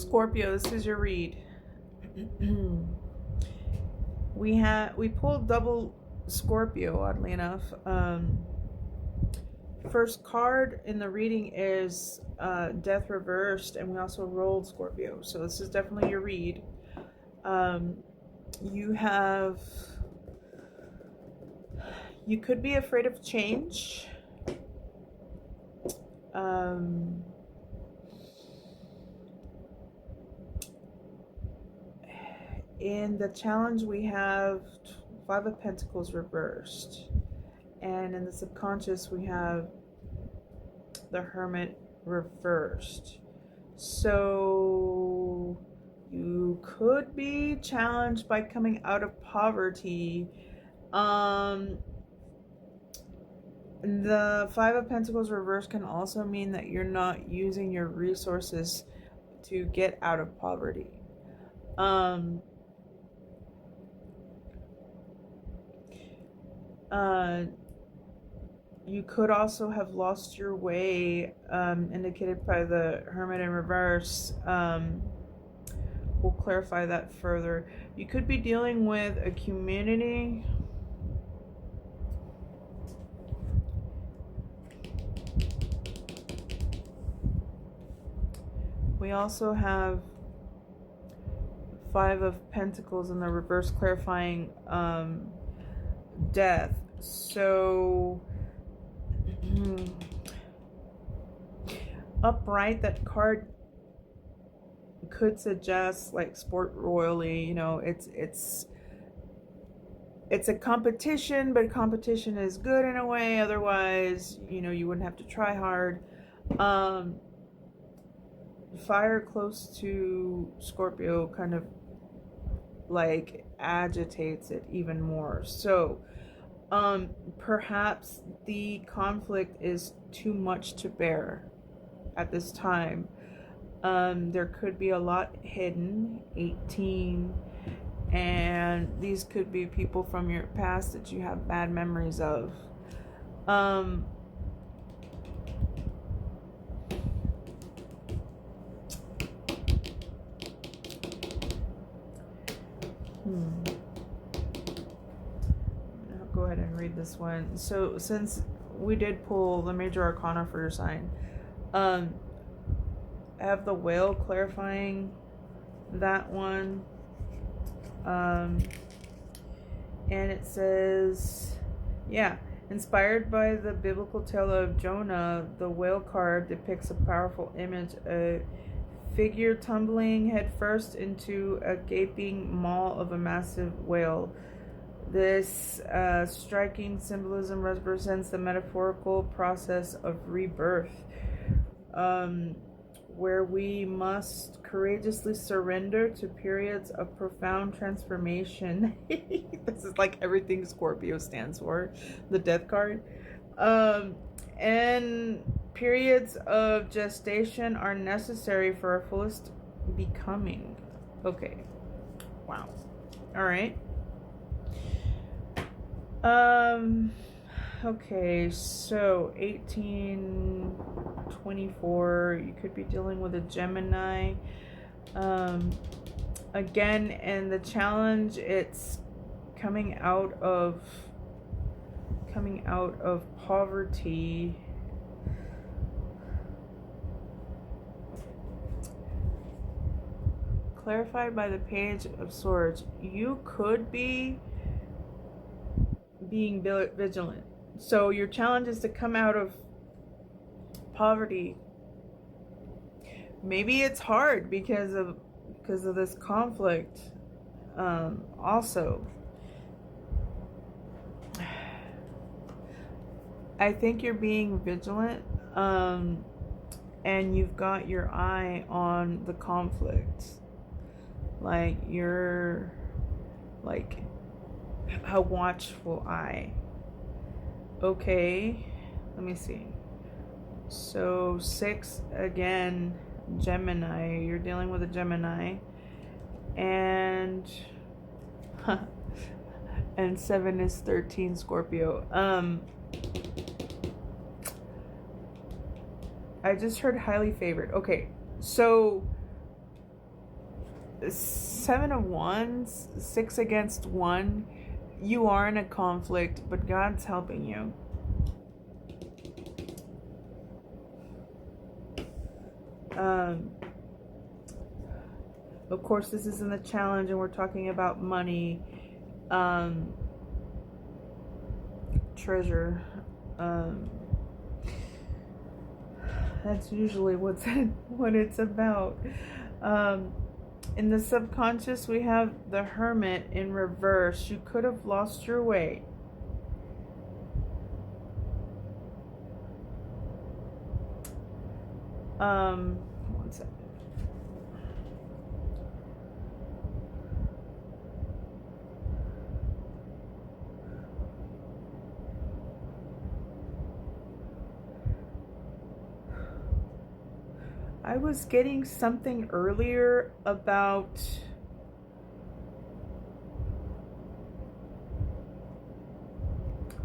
Scorpio, this is your read. We pulled double Scorpio, oddly enough. First card in the reading is Death Reversed, and we also rolled Scorpio. So this is definitely your read. You could be afraid of change. In the challenge, we have Five of Pentacles reversed. And in the subconscious, we have the Hermit reversed. So you could be challenged by coming out of poverty. The Five of Pentacles reversed can also mean that you're not using your resources to get out of poverty. You could also have lost your way, indicated by the Hermit in reverse. We'll clarify that further. You could be dealing with a community. We also have Five of Pentacles in the reverse, clarifying death. So upright, that card could suggest like sport royally. You know, it's a competition, but competition is good in a way. Otherwise, you know, you wouldn't have to try hard. Fire close to Scorpio kind of like agitates it even more. So perhaps the conflict is too much to bear at this time. There could be a lot hidden. 18, and these could be people from your past that you have bad memories of. I'll go ahead and read this one. So since we did pull the major arcana for your sign, I have the whale clarifying that one. And it says, yeah, inspired by the biblical tale of Jonah, the whale card depicts a powerful image, a figure tumbling headfirst into a gaping maw of a massive whale. This striking symbolism represents the metaphorical process of rebirth, where we must courageously surrender to periods of profound transformation. This is like everything Scorpio stands for, the death card. And periods of gestation are necessary for our fullest becoming. Okay. Wow. All right. Okay, so 1824, you could be dealing with a Gemini. Again, and the challenge, it's coming out of poverty. Clarified by the Page of Swords, you could be being vigilant. So your challenge is to come out of poverty. Maybe it's hard because of this conflict. Also, I think you're being vigilant, and you've got your eye on the conflict. Like you're like a watchful eye. Okay, let me see. So 6 again, Gemini. You're dealing with a Gemini, and and 7 is 13, Scorpio. I just heard highly favored. Okay, so Seven of Wands, 6 against 1. You are in a conflict, but God's helping you. Of course, this isn't a challenge, and we're talking about money, treasure. That's usually what it's about. In the subconscious, we have the Hermit in reverse. You could have lost your way. One second. I was getting something earlier about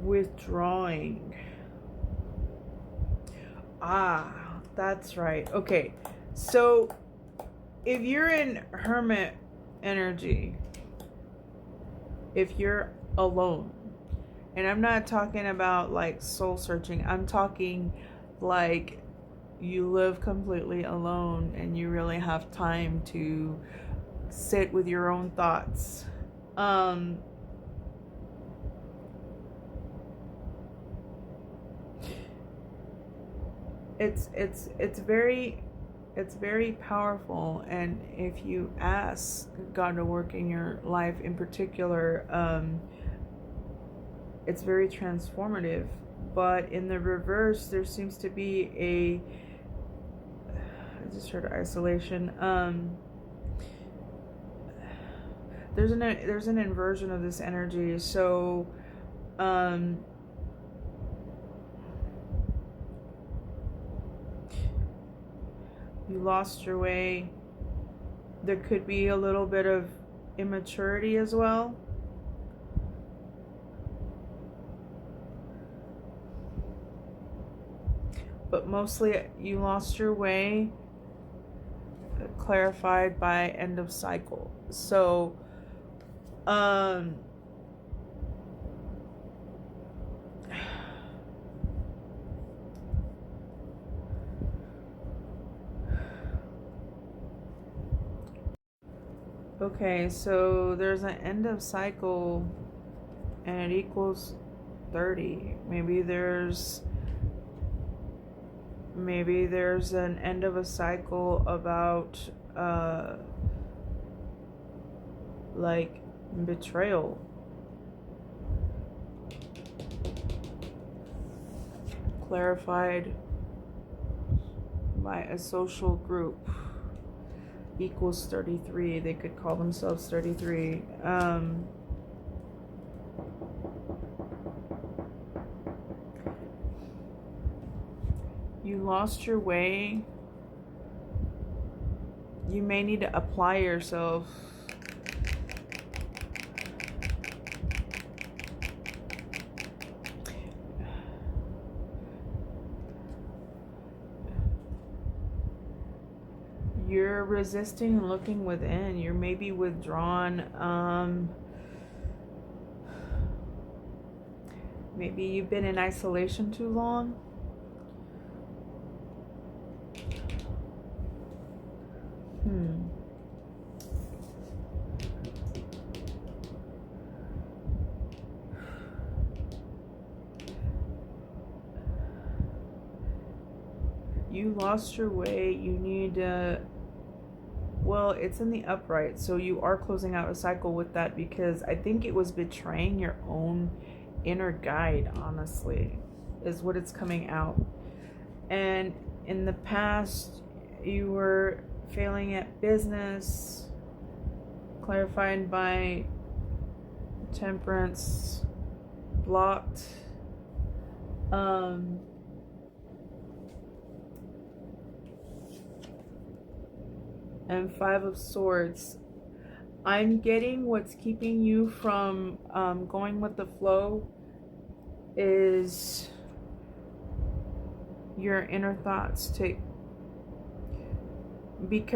withdrawing. That's right. Okay, so if you're in Hermit energy, if you're alone, and I'm not talking about like soul searching, I'm talking like you live completely alone and you really have time to sit with your own thoughts. It's very powerful, and if you ask God to work in your life in particular, it's very transformative. But in the reverse, there seems to be I just heard isolation. There's an inversion of this energy. So, you lost your way. There could be a little bit of immaturity as well. But mostly you lost your way, clarified by end of cycle. So, okay, so there's an end of cycle and it equals 30. Maybe there's an end of a cycle about like betrayal. Clarified by a social group equals 33. They could call themselves 33. You lost your way. You may need to apply yourself. You're resisting and looking within. You're maybe withdrawn. Maybe you've been in isolation too long. You lost your way. You need to... Well, it's in the upright, so you are closing out a cycle with that, because I think it was betraying your own inner guide, honestly, is what it's coming out. And in the past, you were failing at business, clarified by Temperance, blocked. And 5 of Swords. I'm getting what's keeping you from going with the flow is your inner thoughts. Be careful.